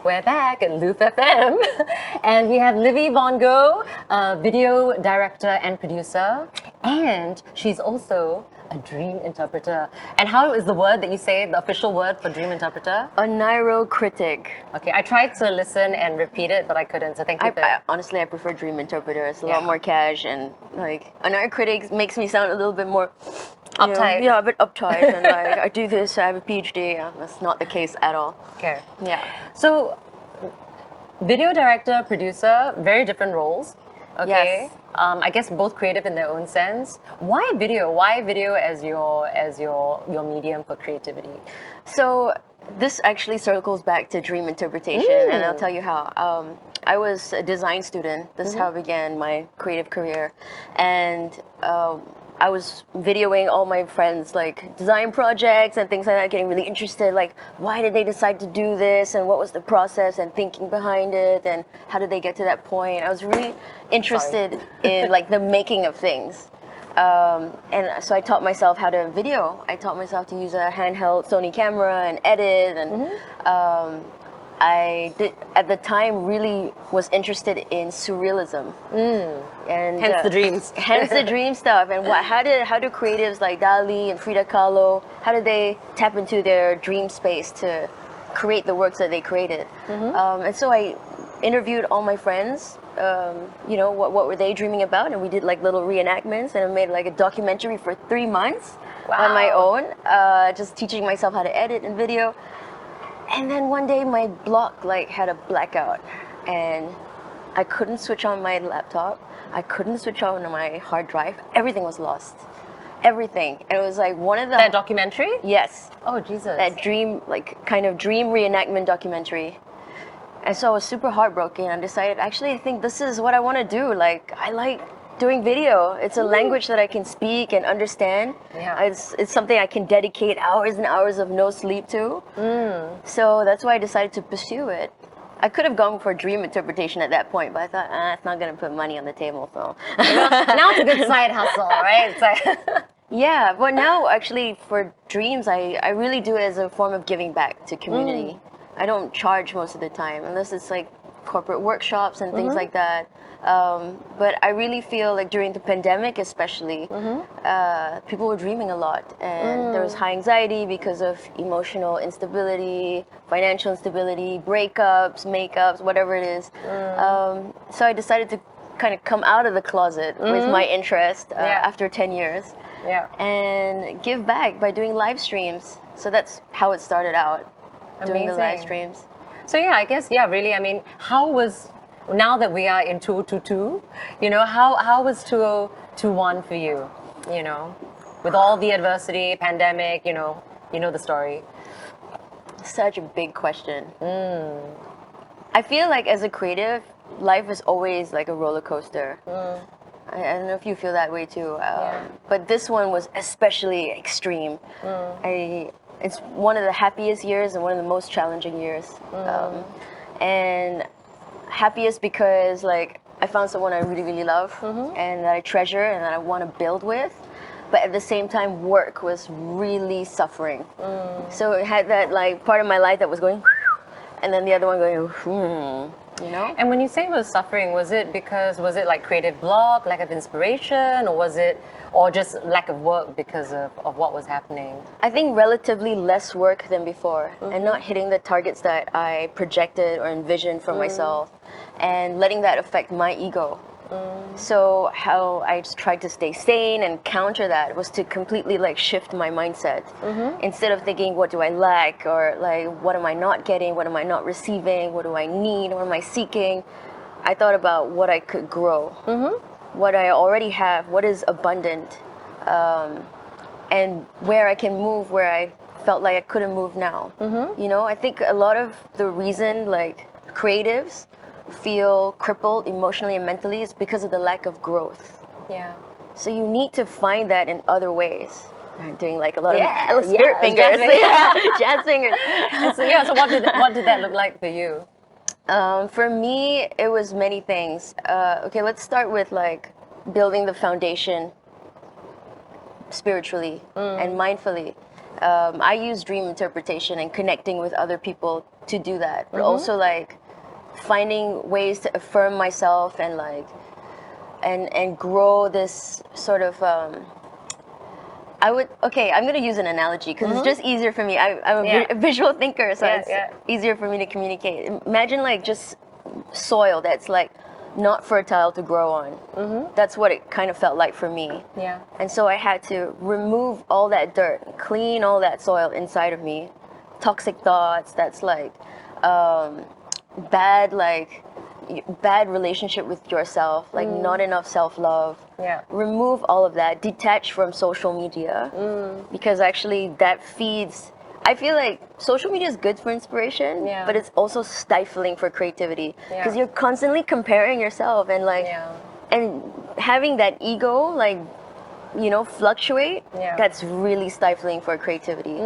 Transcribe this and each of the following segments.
We're back at LOOF FM, and we have Livy Vongo, video director and producer, and she's also a dream interpreter. And how is the word that you say, the official word for dream interpreter? A neurocritic. Okay, I tried to listen and repeat it, but I couldn't, so thank you for that. Honestly, I prefer dream interpreter. It's a lot more cash, and like a neurocritic makes me sound a little bit more uptight. Yeah, a bit uptight, and like I do this, I have a PhD. Yeah, that's not the case at all. Okay. Yeah. So, video director, producer, very different roles. Okay. Yes. I guess both creative in their own sense. Why video? Why video as your medium for creativity? So this actually circles back to dream interpretation, and I'll tell you how. I was a design student. This is how I began my creative career, and I was videoing all my friends' like design projects and things like that, getting really interested. Like, why did they decide to do this, and what was the process and thinking behind it, and how did they get to that point? I was really interested in like the making of things, and so I taught myself how to video. I taught myself to use a handheld Sony camera and edit, and I did at the time really was interested in surrealism, and Hence the dreams. hence the dream stuff. And how do creatives like Dali and Frida Kahlo, how did they tap into their dream space to create the works that they created? And so I interviewed all my friends. What were they dreaming about, and we did like little reenactments, and I made like a documentary for 3 months on my own, just teaching myself how to edit and video. And then one day my block like had a blackout, and I couldn't switch on my laptop. I couldn't switch on my hard drive. Everything was lost. Everything. And it was like one of the... That documentary? Yes. Oh, Jesus. That dream, like kind of dream reenactment documentary. And so I was super heartbroken, and decided, actually, I think this is what I want to do. Like, I like doing video. It's a language that I can speak and understand. Yeah. It's something I can dedicate hours and hours of no sleep to. So that's why I decided to pursue it. I could have gone for dream interpretation at that point, but I thought, it's not going to put money on the table. So now it's a good side hustle, right? It's like yeah, but now actually for dreams, I really do it as a form of giving back to community. I don't charge most of the time, unless it's like corporate workshops and things like that. But I really feel like during the pandemic especially, people were dreaming a lot, and there was high anxiety because of emotional instability, financial instability, breakups, makeups, whatever it is. So I decided to kind of come out of the closet with my interest after 10 years and give back by doing live streams. So that's how it started out, doing the live streams. So yeah, I guess, really, I mean, now that we are in 2022, how was 2021 for you, with all the adversity, pandemic, you know the story? Such a big question. I feel like as a creative, life is always like a roller coaster. I don't know if you feel that way too, but this one was especially extreme. It's one of the happiest years and one of the most challenging years. And happiest because like I found someone I really, really love and that I treasure and that I want to build with. But at the same time, work was really suffering. So it had that like part of my life that was going and then the other one going, And when you say it was suffering, was it like creative block, lack of inspiration, or just lack of work because of what was happening? I think relatively less work than before, and not hitting the targets that I projected or envisioned for myself, and letting that affect my ego. So how I just tried to stay sane and counter that was to completely like shift my mindset. Instead of thinking, what do I lack, or like what am I not getting, what am I not receiving, what do I need, what am I seeking, I thought about what I could grow, what I already have, what is abundant, and where I can move where I felt like I couldn't move now. I think a lot of the reason like creatives feel crippled emotionally and mentally is because of the lack of growth. Yeah. So you need to find that in other ways. I'm doing like a lot of spirit fingers. Jazz fingers. So what did that look like for you? For me, it was many things. Okay, let's start with like building the foundation spiritually and mindfully. I use dream interpretation and connecting with other people to do that, but also like finding ways to affirm myself and like and grow this sort of I'm going to use an analogy because it's just easier for me. I'm a visual thinker, so it's easier for me to communicate. Imagine like just soil that's like not fertile to grow on. That's what it kind of felt like for me. Yeah. And so I had to remove all that dirt, clean all that soil inside of me, toxic thoughts, that's like bad relationship with yourself, like not enough self-love. Yeah. Remove all of that, detach from social media, because actually that feeds. I feel like social media is good for inspiration, but it's also stifling for creativity because you're constantly comparing yourself and like and having that ego like fluctuate. That's really stifling for creativity.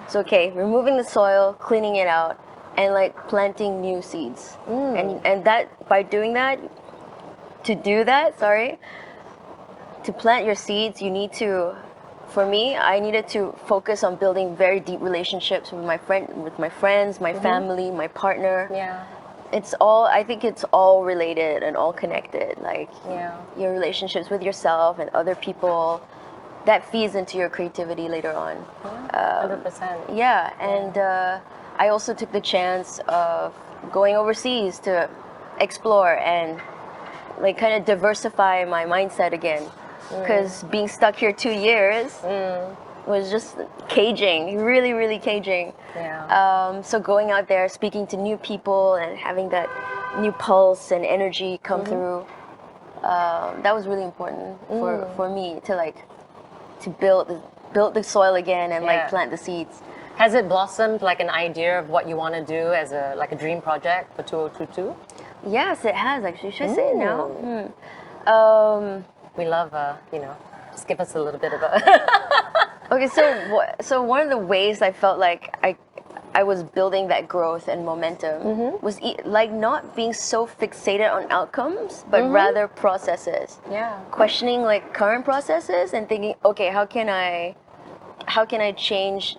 So removing the soil, cleaning it out, and like planting new seeds. And that by doing that, to plant your seeds, you need to. For me, I needed to focus on building very deep relationships with my friends, my family, my partner. Yeah. I think it's all related and all connected. Like your relationships with yourself and other people, that feeds into your creativity later on. 100%. Yeah, and I also took the chance of going overseas to explore and like kind of diversify my mindset again. Because being stuck here 2 years was just caging, really, really caging. Yeah. So going out there, speaking to new people, and having that new pulse and energy come through, that was really important for me to build the soil again and like plant the seeds. Has it blossomed like an idea of what you want to do as a dream project for 2022? Yes, it has actually. Should I say it now? We love, just give us a little bit of a... Okay, so one of the ways I felt like I was building that growth and momentum was like not being so fixated on outcomes, but rather processes. Yeah. Questioning like current processes and thinking, okay, how can I change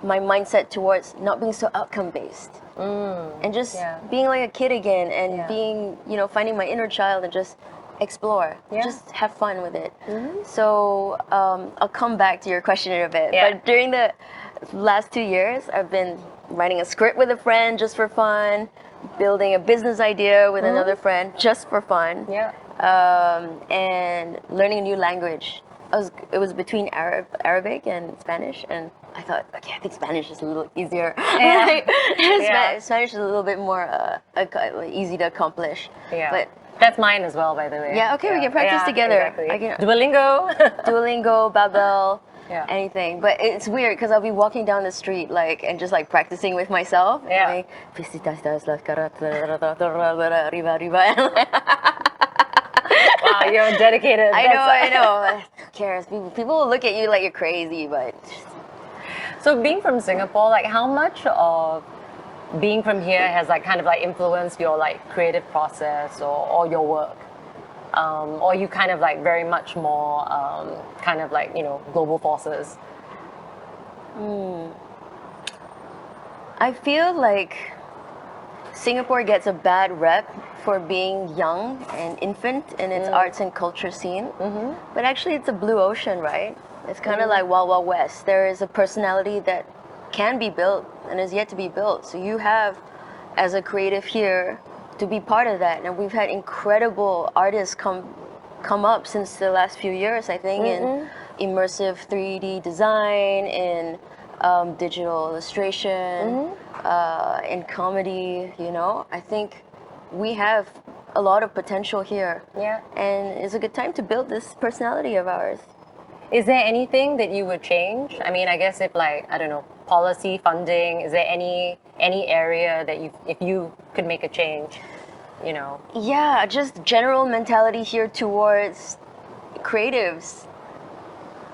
my mindset towards not being so outcome based, and just being like a kid again, and being finding my inner child and just explore, just have fun with it. So I'll come back to your question in a bit, but during the last 2 years I've been writing a script with a friend just for fun, building a business idea with another friend just for fun, and learning a new language. It was between Arabic and Spanish, and I thought, okay, I think Spanish is a little easier. Spanish is a little bit more easy to accomplish. But that's mine as well, by the way. Yeah, okay, we can practice together. Exactly. Duolingo, Babel, anything. But it's weird because I'll be walking down the street and just like practicing with myself. Yeah. Wow, you're dedicated. I know. Who cares? People will look at you like you're crazy, but... So being from Singapore, like how much of being from here has kind of influenced your creative process or your work? Or you kind of very much more kind of global forces? I feel like Singapore gets a bad rep for being young and infant in its arts and culture scene. But actually it's a blue ocean, right? It's kind of like Wild Wild West. There is a personality that can be built and is yet to be built. So you have, as a creative here, to be part of that. And we've had incredible artists come up since the last few years, I think, in immersive 3D design, in digital illustration, in comedy, I think we have a lot of potential here. Yeah. And it's a good time to build this personality of ours. Is there anything that you would change? I mean, I guess if I don't know, policy, funding, is there any area that if you could make a change, Yeah, just general mentality here towards creatives.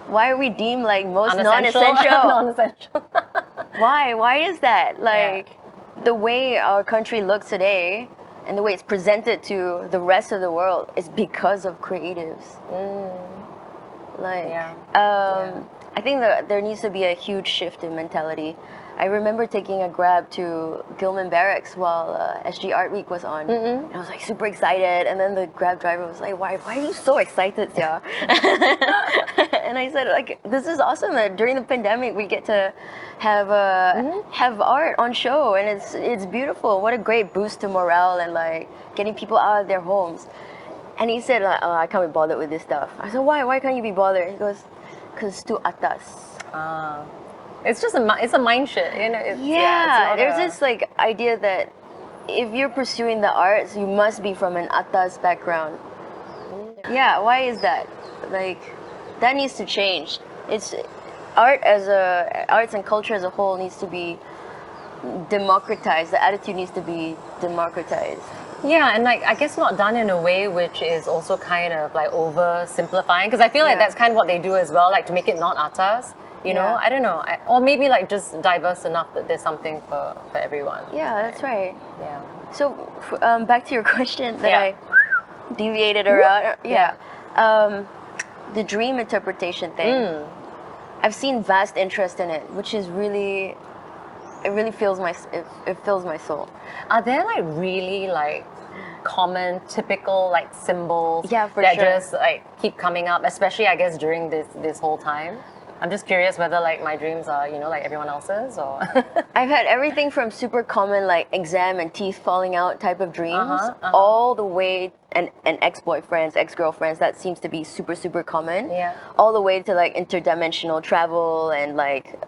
Why are we deemed most non-essential? Non-essential. Why is that? The way our country looks today and the way it's presented to the rest of the world is because of creatives. I think that there needs to be a huge shift in mentality. I remember taking a Grab to Gilman Barracks while SG Art Week was on. And I was like super excited, and then the Grab driver was like, why are you so excited, Sia? And I said, like, this is awesome that during the pandemic we get to have have art on show, and it's beautiful. What a great boost to morale and like getting people out of their homes. And he said, like, oh, I can't be bothered with this stuff. I said, why? Why can't you be bothered? He goes, because it's too atas. It's just it's a mind shit, you know. Yeah, there's this like idea that if you're pursuing the arts, you must be from an atas background. Yeah, why is that? Like, that needs to change. It's arts and culture as a whole needs to be democratized. The attitude needs to be democratized. Yeah, and like I guess not done in a way which is also kind of like oversimplifying, because I feel like that's kind of what they do as well, like to make it not atas. You know, I don't know, or maybe like just diverse enough that there's something for everyone. Yeah, that's right. Yeah. So back to your question that I deviated around. The dream interpretation thing. I've seen vast interest in it, which is really, it really fills my soul. Are there like really like common, typical like symbols that just like keep coming up, especially I guess during this whole time? I'm just curious whether like my dreams are, you know, like everyone else's, or I've had everything from super common like exam and teeth falling out type of dreams, all the way and ex-boyfriends, ex-girlfriends, that seems to be super, super common. Yeah. All the way to like interdimensional travel and like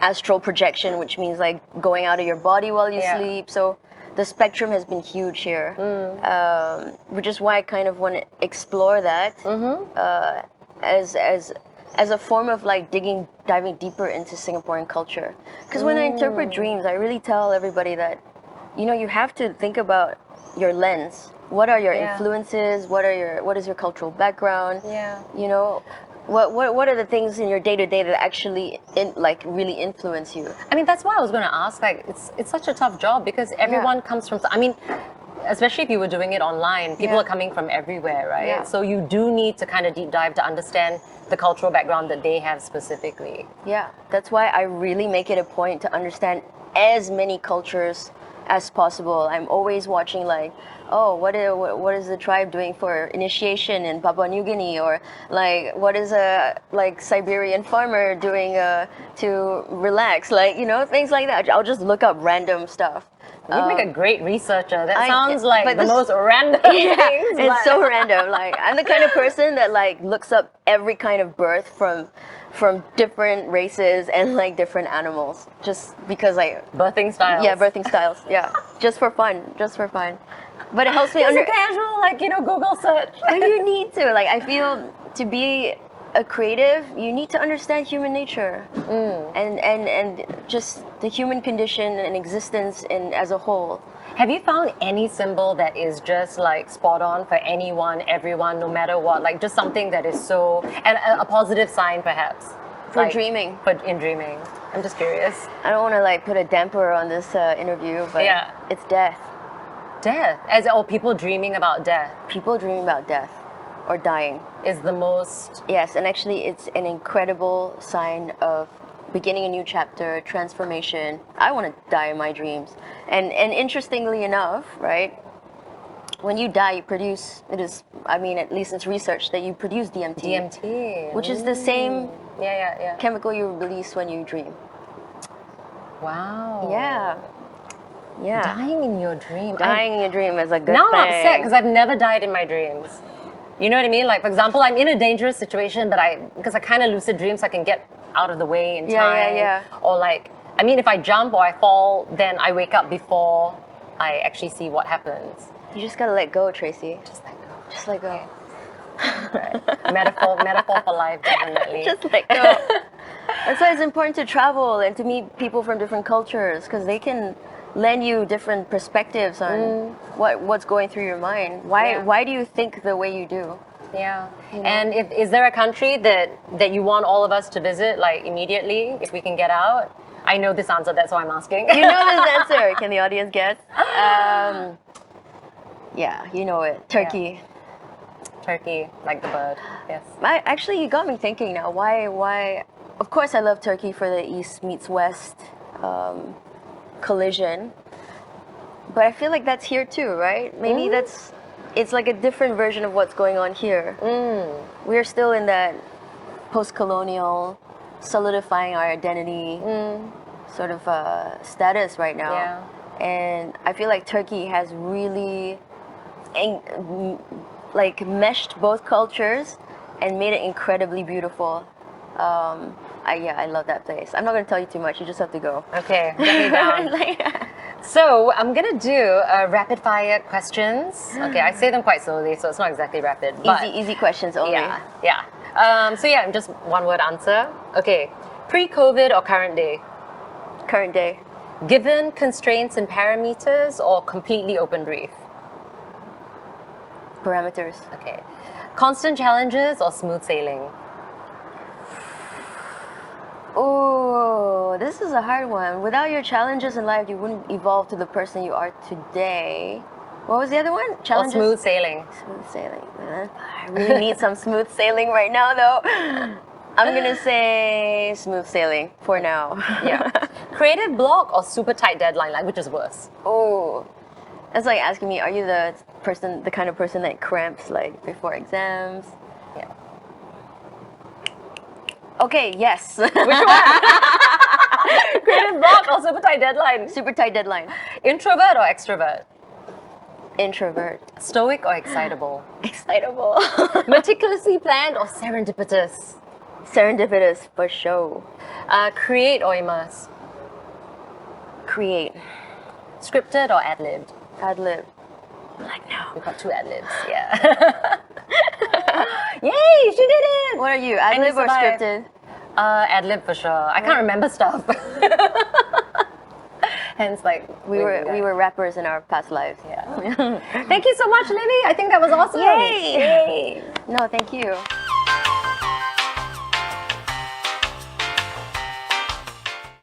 astral projection, which means like going out of your body while you sleep. So the spectrum has been huge here, which is why I kind of want to explore that as a form of like diving deeper into Singaporean culture. Because when I interpret dreams, I really tell everybody that, you know, you have to think about your lens. What are your influences? What is your cultural background? Yeah. You know, what are the things in your day to day that actually really influence you? I mean, that's why I was going to ask. Like, it's such a tough job because everyone comes from. I mean, especially if you were doing it online, people are coming from everywhere, right? Yeah. So you do need to kind of deep dive to understand the cultural background that they have specifically. Yeah, that's why I really make it a point to understand as many cultures as possible. I'm always watching like, oh, what is the tribe doing for initiation in Papua New Guinea, or like what is a like Siberian farmer doing to relax, like, you know, things like that. I'll just look up random stuff. You make a great researcher. That sounds like the most random things. It's so random. Like, I'm the kind of person that like looks up every kind of birth from different races and like different animals, just because birthing styles. Yeah, birthing styles. Yeah, just for fun. But it helps me It's a casual, like, you know, Google search. But you need to. Like, I feel to be a creative, you need to understand human nature and just the human condition and existence as a whole. Have you found any symbol that is just like spot on for anyone, everyone, no matter what? Like just something that is so, and a positive sign perhaps? For like, dreaming. In dreaming. I'm just curious. I don't want to like put a damper on this interview, but it's death. Death? People dreaming about death? People dreaming about death or dying. Is the most... Yes, and actually it's an incredible sign of beginning a new chapter, transformation. I want to die in my dreams. And interestingly enough, right, when you die, you produce, at least it's research that you produce DMT. DMT. Which is the same chemical you release when you dream. Wow. Yeah. Yeah. Dying in your dream. Dying in your dream is a good now thing. I'm upset because I've never died in my dreams. You know what I mean? Like, for example, I'm in a dangerous situation, but because I kind of lucid dream, so I can get out of the way in time. Yeah. Or like, I mean, if I jump or I fall, then I wake up before I actually see what happens. You just gotta let go, Tracy. Just let go. Just let go. Right. Metaphor for life, definitely. Just let go. That's why it's important to travel and to meet people from different cultures, because they can lend you different perspectives on what's going through your mind. Why do you think the way you do? Yeah. You know? And is there a country that you want all of us to visit, like immediately, if we can get out? I know this answer, that's why I'm asking. You know this answer. Can the audience guess? Yeah, you know it. Turkey. Yeah. Turkey, like the bird. Yes. Actually, you got me thinking now. Why? Of course, I love Turkey for the East meets West collision. But I feel like that's here too, right? Maybe it's like a different version of what's going on here. We're still in that post-colonial, solidifying our identity sort of status right now. Yeah. And I feel like Turkey has really like meshed both cultures and made it incredibly beautiful. I love that place. I'm not going to tell you too much. You just have to go. Okay, get me down. So I'm gonna do rapid fire questions. Okay, I say them quite slowly, so it's not exactly rapid. But Easy questions only. yeah. So yeah, just one word answer. Okay, pre-COVID or current day? Current day. Given constraints and parameters or completely open brief? Parameters. Okay. Constant challenges or smooth sailing? Oh, this is a hard one. Without your challenges in life, you wouldn't evolve to the person you are today. What was the other one? Challenges? Or smooth sailing? Smooth sailing. I really need some smooth sailing right now, though. I'm gonna say smooth sailing for now. Yeah. Creative block or super tight deadline? Like, which is worse? Oh, that's like asking me, are you the kind of person that cramps like before exams? Yeah. Okay, yes. Which one? Creative block or super tight deadline? Super tight deadline. Introvert or extrovert? Introvert. Stoic or excitable? Excitable. Meticulously planned or serendipitous? Serendipitous for sure. Create or immerse? Create. Scripted or ad-libbed? Ad-lib. Like now. We've got 2 ad-libs, yeah. Yay, she did it! What are you, ad-lib or survived. scripted? Ad-lib for sure. I can't remember stuff. Hence, like, We were rappers in our past lives. Yeah. Thank you so much, Livy. I think that was awesome. Yay! Yay. No, thank you.